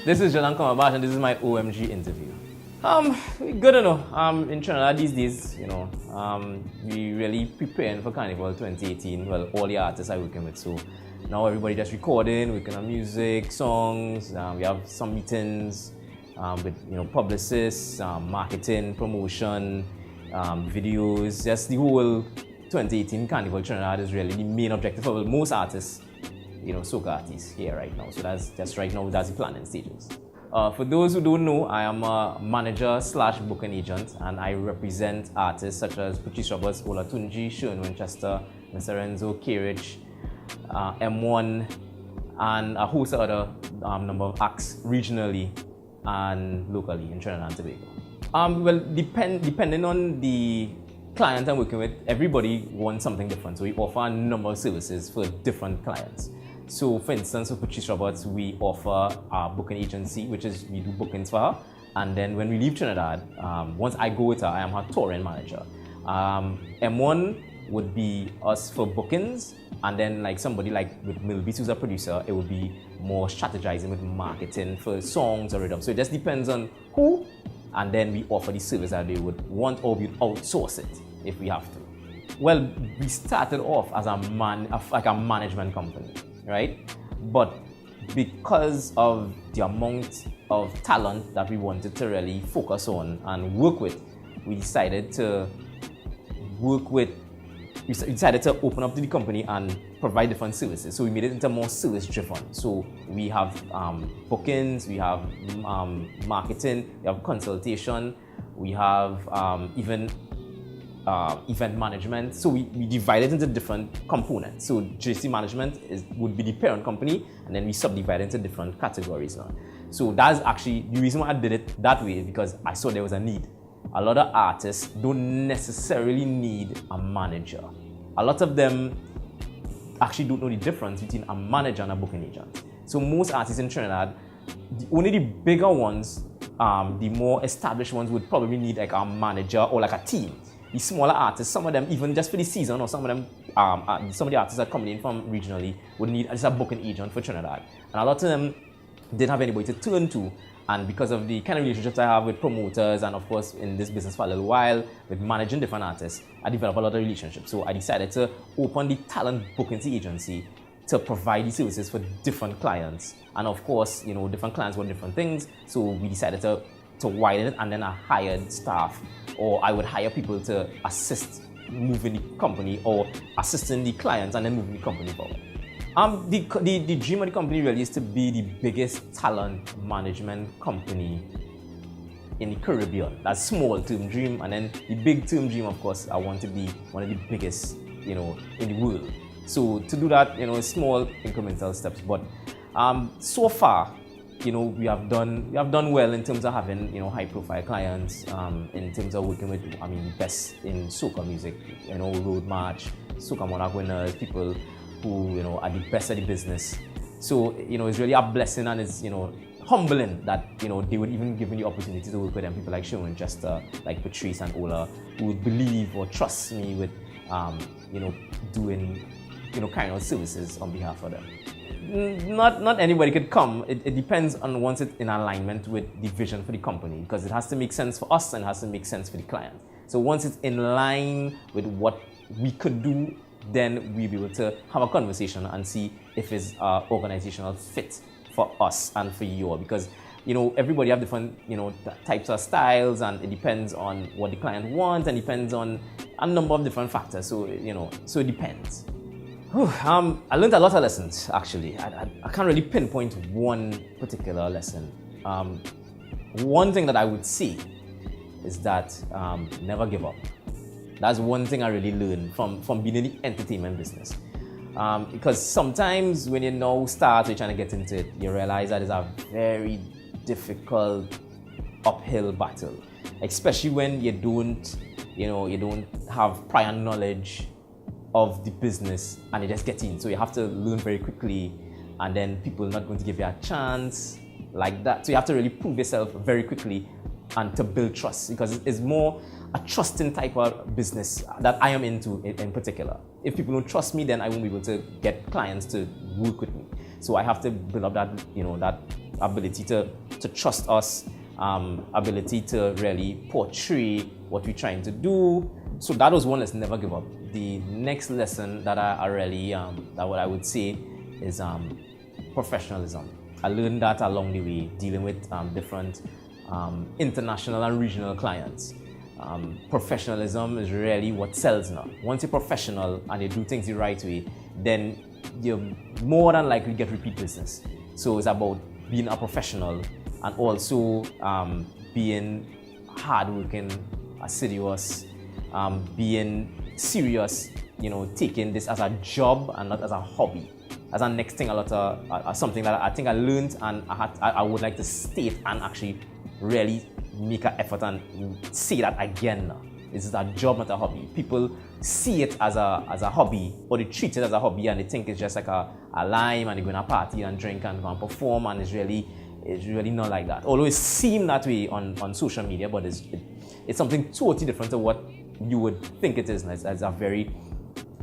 This is Jelan Cumberbatch and this is my OMG interview. Good enough. In Trinidad these days, we really preparing for Carnival 2018. Well, all the artists I'm working with. So now everybody just recording, working on music, songs. We have some meetings with publicists, marketing, promotion, videos. Just the whole 2018 Carnival Trinidad is really the main objective for most artists. Soca artists here right now. So that's just right now, that's the planning stages. For those who don't know, I am a manager/booking agent, and I represent artists such as Patrice Roberts, Ola Tunji, Sharon Winchester, Mr. Renzo, K-Rich, M1, and a host of other number of acts regionally and locally in Trinidad and Tobago. Well, depending on the client I'm working with, everybody wants something different. So we offer a number of services for different clients. So for instance, for Patrice Roberts, we offer our booking agency, which is we do bookings for her. And then when we leave Trinidad, once I go with her, I am her touring manager. M1 would be us for bookings. And then like somebody like with Milby, who's a producer, it would be more strategizing with marketing for songs or rhythm. So it just depends on who. And then we offer the service that they would want, or we outsource it if we have to. Well, we started off as a management company, right? But because of the amount of talent that we wanted to really focus on and work with, we decided to open up the company and provide different services. So we made it into more service driven. So we have bookings, we have marketing, we have consultation, we have even event management. So we divide it into different components. So JC management would be the parent company, and then we subdivide it into different categories now. So that's actually the reason why I did it that way, is because I saw there was a need. A lot of artists don't necessarily need a manager. A lot of them actually don't know the difference between a manager and a booking agent. So most artists in Trinidad, only the bigger ones, the more established ones would probably need like a manager or like a team. The smaller artists, some of them even just for the season, or some of them, some of the artists that are coming in from regionally would need just a booking agent for Trinidad. And a lot of them didn't have anybody to turn to. And because of the kind of relationships I have with promoters, and of course in this business for a little while with managing different artists, I developed a lot of relationships. So I decided to open the talent booking agency to provide the services for different clients. And of course, different clients want different things. So we decided to widen it, and then I hired staff, or I would hire people to assist moving the company or assisting the clients and then moving the company forward. The dream of the company really is to be the biggest talent management company in the Caribbean. That's small term dream, and then the big term dream, of course, I want to be one of the biggest, in the world. So to do that, small incremental steps. But so far, we have done well in terms of having high profile clients, in terms of working with best in soca music, road march, soca monarch winners, people who are the best at the business. So it's really a blessing, and it's humbling that they would even give me the opportunity to work with them. People like Sharon Winchester, like Patrice and Ola, who would believe or trust me with doing kind of services on behalf of them. Not anybody could come. It depends on once it's in alignment with the vision for the company, because it has to make sense for us and it has to make sense for the client. So once it's in line with what we could do, then we'll be able to have a conversation and see if it's an organizational fit for us and for you all. Because everybody have different types of styles, and it depends on what the client wants, and depends on a number of different factors. So so it depends. I learned a lot of lessons, actually. I can't really pinpoint one particular lesson. One thing that I would say is that never give up. That's one thing I really learned from being in the entertainment business. Because sometimes when you now start, you're trying to get into it, you realize that it's a very difficult uphill battle. Especially when you don't have prior knowledge of the business and you just get in. So you have to learn very quickly, and then people are not going to give you a chance like that. So you have to really prove yourself very quickly and to build trust, because it's more a trusting type of business that I am into in particular. If people don't trust me, then I won't be able to get clients to work with me. So I have to build up that, that ability to trust us, ability to really portray what we're trying to do. So that was one lesson, never give up. The next lesson that I really, that what I would say is professionalism. I learned that along the way, dealing with different international and regional clients. Professionalism is really what sells now. Once you're professional and you do things the right way, then you're more than likely to get repeat business. So it's about being a professional and also being hardworking, assiduous, being serious, taking this as a job and not as a hobby. As a next thing, something that I think I learned and I would like to state and actually really make an effort and say that again now. This is a job, not a hobby. People see it as a hobby, or they treat it as a hobby and they think it's just like a lime and they go to a party and drink and go and perform, and it's really not like that. Although it seems that way on social media, but it's something totally different to what you would think it is. It's a very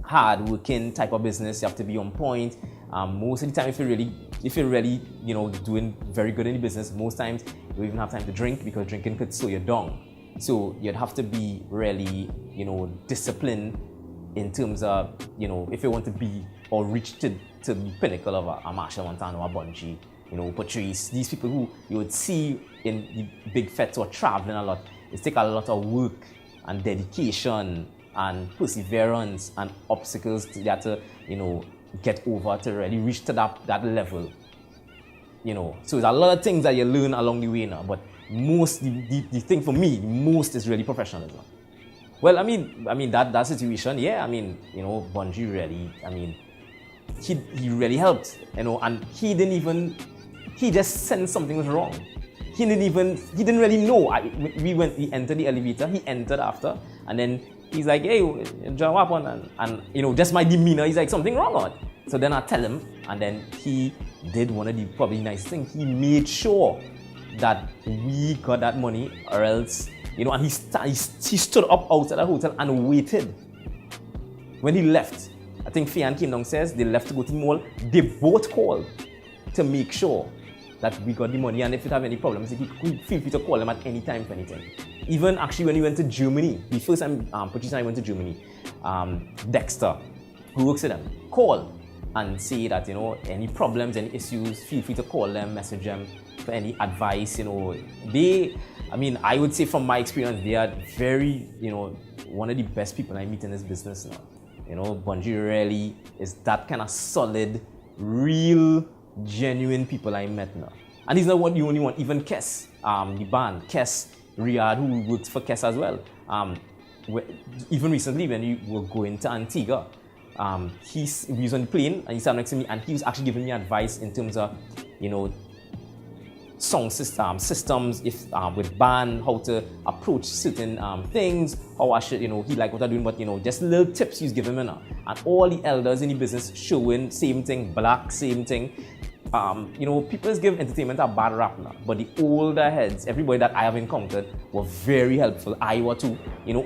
hard-working type of business. You have to be on point. Most of the time, if you're really doing very good in the business, most times you don't even have time to drink because drinking could slow you down. So you'd have to be really, disciplined in terms of, if you want to be or reach to the pinnacle of a Marshall Montano or a Bungie, Patrice, these people who you would see in the big fets or traveling a lot. It takes a lot of work and dedication and perseverance and obstacles that to get over to really reach to that level. So there's a lot of things that you learn along the way now, but the thing for me, most is really professionalism. Well, I mean that situation, yeah, Bungie really, he really helped, and he just sensed something was wrong. He didn't really know. We entered the elevator, he entered after, and then he's like, hey, John, what happened? And just my demeanor, he's like, something wrong on. So then I tell him, and then he did one of the probably nice things. He made sure that we got that money, or else, and he stood up outside the hotel and waited. When he left, I think Fian came downstairs, they left to go to the mall. They both called to make sure that we got the money, and if you have any problems, he could feel free to call them at any time for anything. Even actually when we went to Germany, the first time Patrice and I went to Germany, Dexter, who works with them, call and say that, any problems, any issues, feel free to call them, message them for any advice. I would say from my experience, they are very, one of the best people I meet in this business now. Bungie really is that kind of solid, real, genuine people I met now. And he's not the only one, even Kes, the band, Kes, Riyadh, who worked for Kes as well. Even recently when we were going to Antigua, he was on the plane and he sat next to me and he was actually giving me advice in terms of, sound systems, if with band, how to approach certain things, how I should, he liked what I'm doing, but just little tips he's giving me now. And all the elders in the business showing same thing, black, same thing. People give entertainment a bad rap now, but the older heads, everybody that I have encountered, were very helpful. I were too,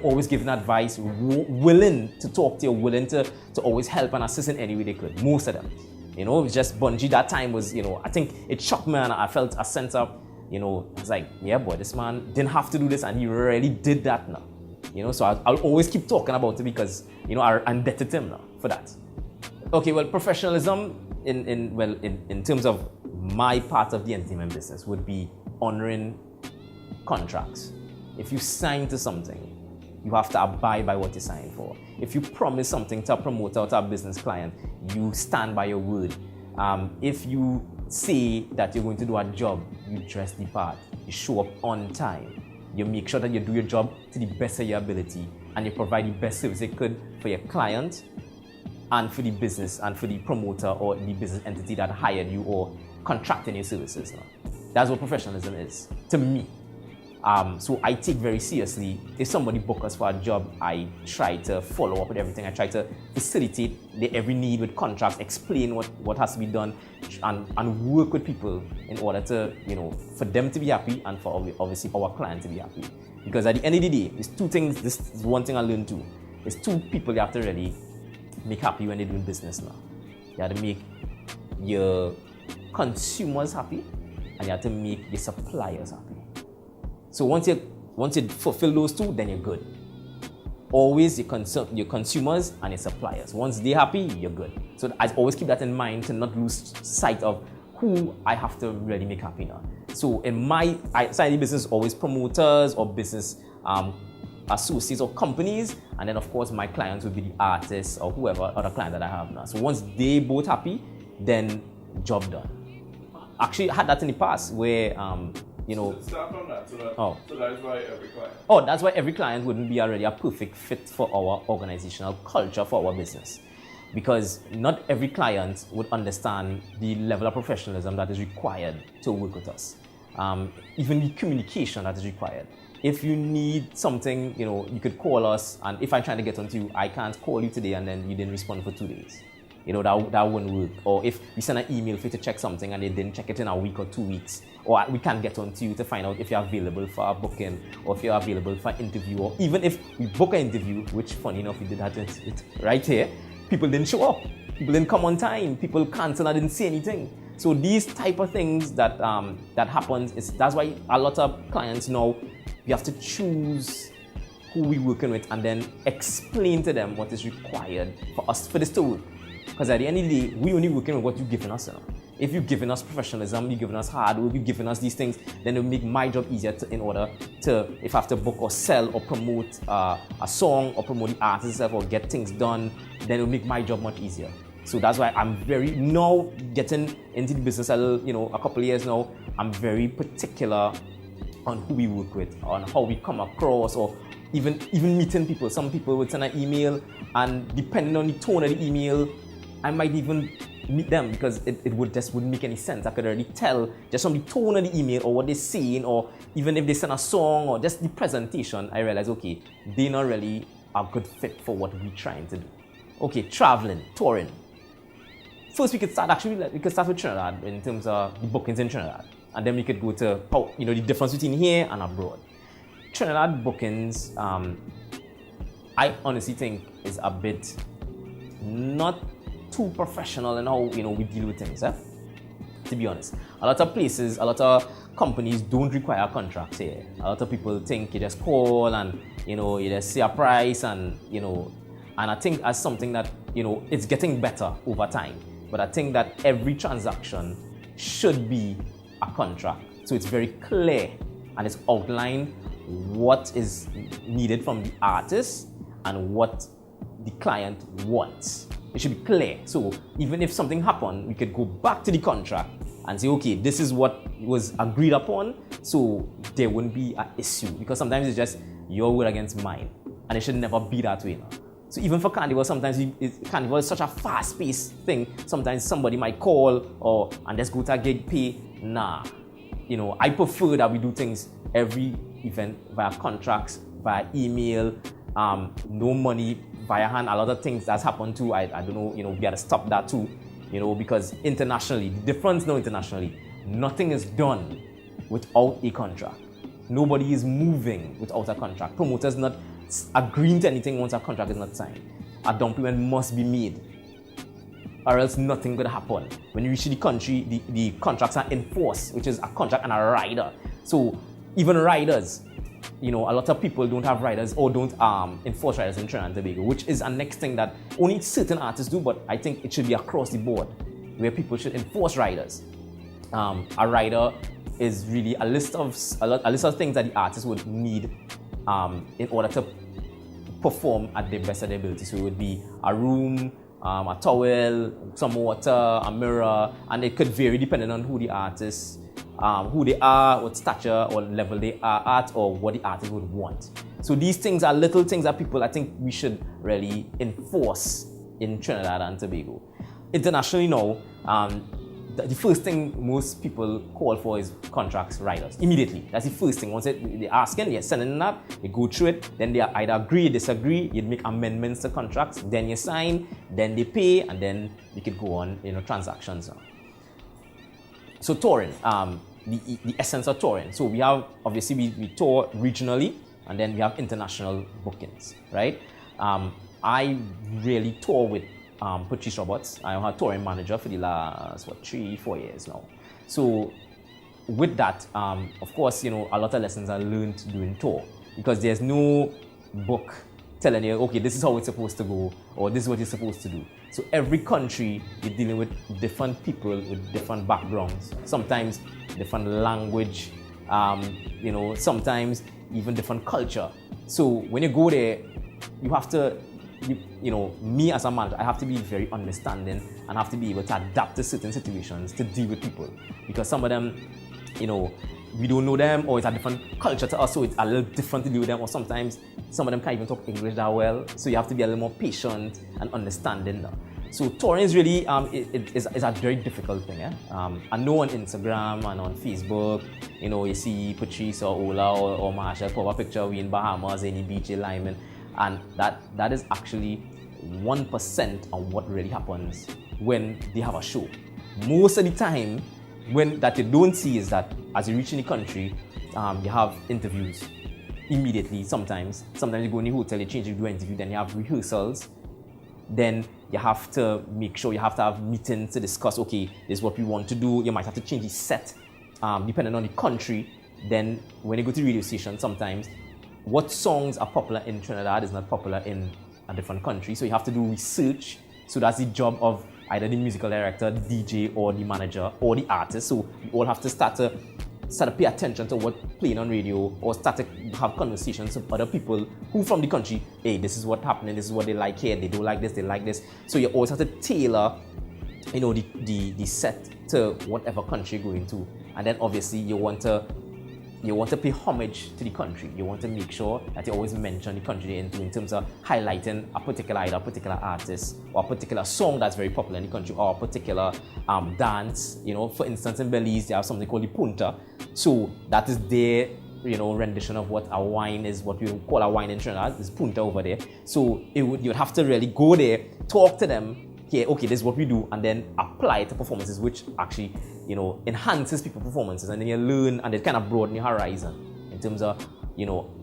always giving advice, willing to talk to you, willing to always help and assist in any way they could. Most of them, it was just Bungie that time was, I think it shocked me and I felt a sense of, I was like, yeah, boy, this man didn't have to do this and he really did that now. So I'll always keep talking about it because, I'm indebted to him now for that. Okay, well, professionalism in terms of my part of the entertainment business would be honoring contracts. If you sign to something, you have to abide by what you signed for. If you promise something to a promoter or to a business client, you stand by your word. If you say that you're going to do a job, you dress the part, you show up on time, you make sure that you do your job to the best of your ability, and you provide the best service you could for your client and for the business and for the promoter or the business entity that hired you or contracting your services. That's what professionalism is to me. So I take very seriously, if somebody book us for a job, I try to follow up with everything. I try to facilitate every need with contracts, explain what has to be done, and work with people in order to, for them to be happy and for obviously our client to be happy. Because at the end of the day, there's two things, this is one thing I learned too. There's two people you have to really make happy when they're doing business now. You have to make your consumers happy and and you have to make the suppliers happy. So once you fulfill those two, then you're good. Always your consumers and your suppliers. Once they're happy, you're good. So I always keep that in mind to not lose sight of who I have to really make happy now. So in my side of the business, always promoters or business associates or companies, and then of course my clients would be the artists or whoever other client that I have now. So once they both happy, then job done. Actually, I had that in the past where Start from that. So that is why every client. Oh, that's why every client wouldn't be already a perfect fit for our organizational culture for our business. Because not every client would understand the level of professionalism that is required to work with us. Even the communication that is required. If you need something, you could call us, and if I'm trying to get onto you, I can't call you today and then you didn't respond for 2 days. That wouldn't work. Or if we send an email for you to check something and they didn't check it in a week or 2 weeks, or we can't get onto you to find out if you're available for a booking or if you're available for an interview, or even if we book an interview, which funny enough we did that right here, people didn't show up, people didn't come on time, people canceled and didn't say anything. So these type of things that happens, that's why a lot of clients now, we have to choose who we're working with and then explain to them what is required for this to work. Because at the end of the day, we only working with what you're giving us. If you're giving us professionalism, you're giving us hard work, you're giving us these things, then it'll make my job easier in order to, if I have to book or sell or promote a song or promote the artist itself or get things done, then it'll make my job much easier. So that's why I'm very, now getting into the business a couple of years now, I'm very particular on who we work with, on how we come across, or even meeting people. Some people would send an email, and depending on the tone of the email, I might even meet them because it wouldn't make any sense. I could already tell just from the tone of the email or what they're saying, or even if they send a song or just the presentation, I realize, okay, they're not really a good fit for what we're trying to do. Okay, traveling, touring. First, we could start with Trinidad in terms of the bookings in Trinidad. And then we could go to the difference between here and abroad. Trinidad bookings, I honestly think is a bit not too professional in how we deal with things. To be honest, a lot of places, a lot of companies don't require contracts here. A lot of people think you just call and you just say a price and I think as something that it's getting better over time. But I think that every transaction should be a contract, so it's very clear and it's outlined what is needed from the artist and what the client wants. It should be clear. So even if something happened, we could go back to the contract and say, okay, this is what was agreed upon, so there wouldn't be an issue, because sometimes it's just your word against mine, and it should never be that way. So even for Carnival, sometimes Carnival is such a fast-paced thing. Sometimes somebody might call and just go to a gig, pay. Nah, I prefer that we do things every event via contracts, via email, no money via hand. A lot of things that's happened too. I don't know. We got to stop that too. Because internationally, the difference now internationally, nothing is done without a contract. Nobody is moving without a contract. Promoters not agreeing to anything once a contract is not signed. A down payment must be made, or else nothing could happen. When you reach the country, the contracts are enforced, which is a contract and a rider. So even riders, a lot of people don't have riders or don't enforce riders in Trinidad and Tobago, which is a next thing that only certain artists do, but I think it should be across the board, where people should enforce riders. A rider is really a list of things that the artist would need in order to perform at the best of their ability. So it would be a room, a towel, some water, a mirror, and it could vary depending on who the artist, who they are, what stature or level they are at, or what the artist would want. So these things are little things that I think we should really enforce in Trinidad and Tobago. Internationally now, the first thing most people call for is contracts, riders, immediately. That's the first thing. Once they're asking, they're sending that, they go through it, then they either agree, disagree, you'd make amendments to contracts, then you sign, then they pay, and then you could go on, transactions. So touring, the essence of touring. So we have, obviously, we tour regionally, and then we have international bookings, right? I really tour with Patrice Roberts. I'm her touring manager for the last 3-4 years now. So with that, of course, a lot of lessons are learned during tour because there's no book telling you, okay, this is how it's supposed to go, or this is what you're supposed to do. So every country, you're dealing with different people with different backgrounds, sometimes different language, sometimes even different culture. So when you go there, you have to, me as a manager, I have to be very understanding and have to be able to adapt to certain situations to deal with people. Because some of them, we don't know them, or it's a different culture to us, so it's a little different to deal with them, or sometimes some of them can't even talk English that well, so you have to be a little more patient and understanding. So touring is really, it's a very difficult thing. I know on Instagram and on Facebook, you see Patrice or Ola or Marsha put a picture of we in Bahamas, any beach in Lyman, and that is actually 1% of what really happens when they have a show. Most of the time, that you don't see is that as you reach in the country, you have interviews immediately. Sometimes you go in the hotel, you change, you do an interview, then you have rehearsals. Then you have to make sure you have to have meetings to discuss, okay, this is what we want to do. You might have to change the set depending on the country. Then when you go to the radio station, sometimes what songs are popular in Trinidad is not popular in a different country. So you have to do research. So that's the job of either the musical director, the DJ, or the manager, or the artist. So we all have to start to pay attention to what's playing on radio, or start to have conversations with other people who from the country, hey, this is what's happening, this is what they like here, they don't like this, they like this. So you always have to tailor, the set to whatever country you're going to. And then obviously you want to pay homage to the country. You want to make sure that you always mention the country they're into in terms of highlighting a particular artist or a particular song that's very popular in the country, or a particular dance. For instance, in Belize, they have something called the punta. So that is their, rendition of what a wine is, what we call a wine in Trinidad, is punta over there. So you'd have to really go there, talk to them, here, okay, this is what we do, and then apply it to performances, which actually, enhances people's performances, and then you learn, and it kind of broaden your horizon in terms of,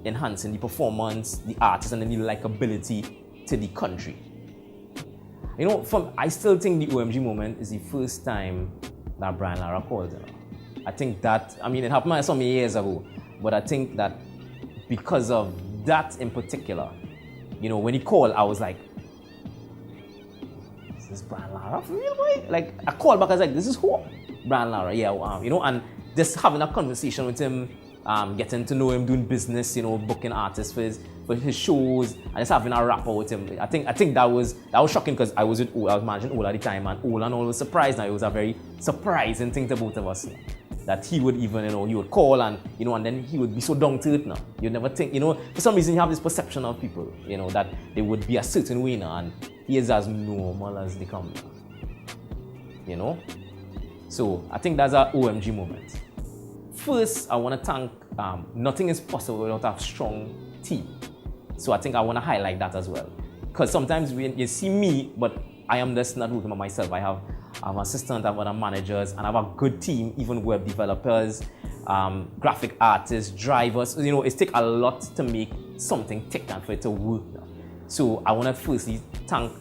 enhancing the performance, the artist, and then the likability to the country. I still think the OMG moment is the first time that Brian Lara called. I think that, it happened some years ago, but I think that because of that in particular, when he called, I was like, is Brian Lara for real, boy? Like, I called back, I was like, this is who? Brian Lara, yeah, and just having a conversation with him, getting to know him, doing business, booking artists for his shows, and just having a rapport with him. I think that was shocking, because I was with Ola, I was managing Ola at the time, and Ola and all was surprised. Now, it was a very surprising thing to both of us, that he would even, he would call, and then he would be so down to it now. You'd never think, for some reason you have this perception of people, that they would be a certain way now, and he is as normal as they come now. So I think that's our OMG moment. First, I want to thank, nothing is possible without a strong team. So I think I want to highlight that as well. Because sometimes when you see me, but I am just not working by myself. I have an assistant, I have other managers, and I have a good team, even web developers, graphic artists, drivers. It takes a lot to make something tick and for it to work now. So I want to firstly thank,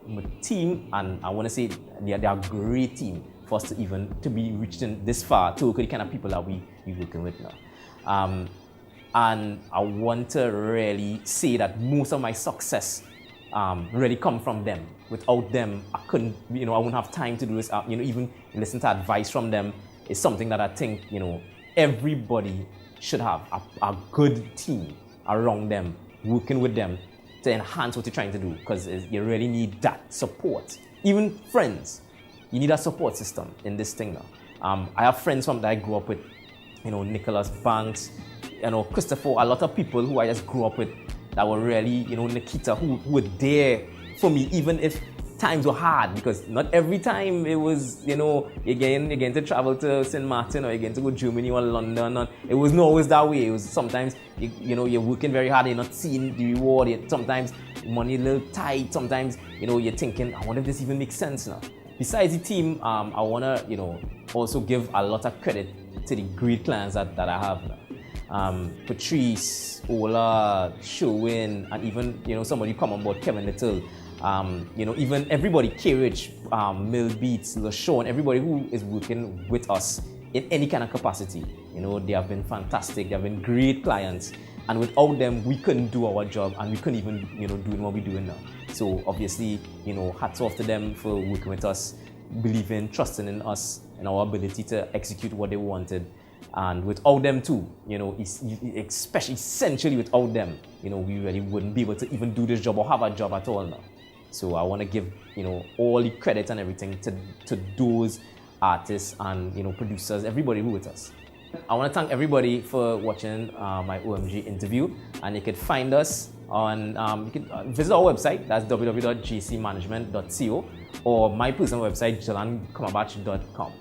my team, and I want to say they are a great team for us to be reaching this far to the kind of people that we working with now. And I want to really say that most of my success really come from them. Without them, I couldn't, I wouldn't have time to do this. Even listen to advice from them is something that I think, everybody should have a good team around them, working with them to enhance what you're trying to do, because you really need that support. Even friends, you need a support system in this thing now. I have friends that I grew up with, Nicholas Banks, Christopher, a lot of people who I just grew up with that were really, Nikita, who were there for me, even if times were hard, because not every time it was, you're getting to travel to St. Martin, or you're getting to go to Germany or London. And it wasn't always that way. It was sometimes, you're working very hard, you're not seeing the reward. Sometimes money a little tight. Sometimes, you're thinking, I wonder if this even makes sense now. Besides the team, I want to, also give a lot of credit to the great clients that I have now. Patrice, Ola, Showin, and even, somebody come on board, Kevin Little. Even everybody, K-Rich, Mill Beats, LaShawn, everybody who is working with us in any kind of capacity. You know, they have been fantastic. They have been great clients. And without them, we couldn't do our job, and we couldn't even, you know, doing what we're doing now. So obviously, you know, hats off to them for working with us, believing, trusting in us and our ability to execute what they wanted. And without them too, you know, especially essentially without them, you know, we really wouldn't be able to even do this job or have a job at all now. So I want to give, you know, all the credit and everything to those artists and, you know, producers, everybody who with us. I want to thank everybody for watching my OMG interview, and you can find us on, you can visit our website, that's www.jcmanagement.co, or my personal website, jelancumberbatch.com.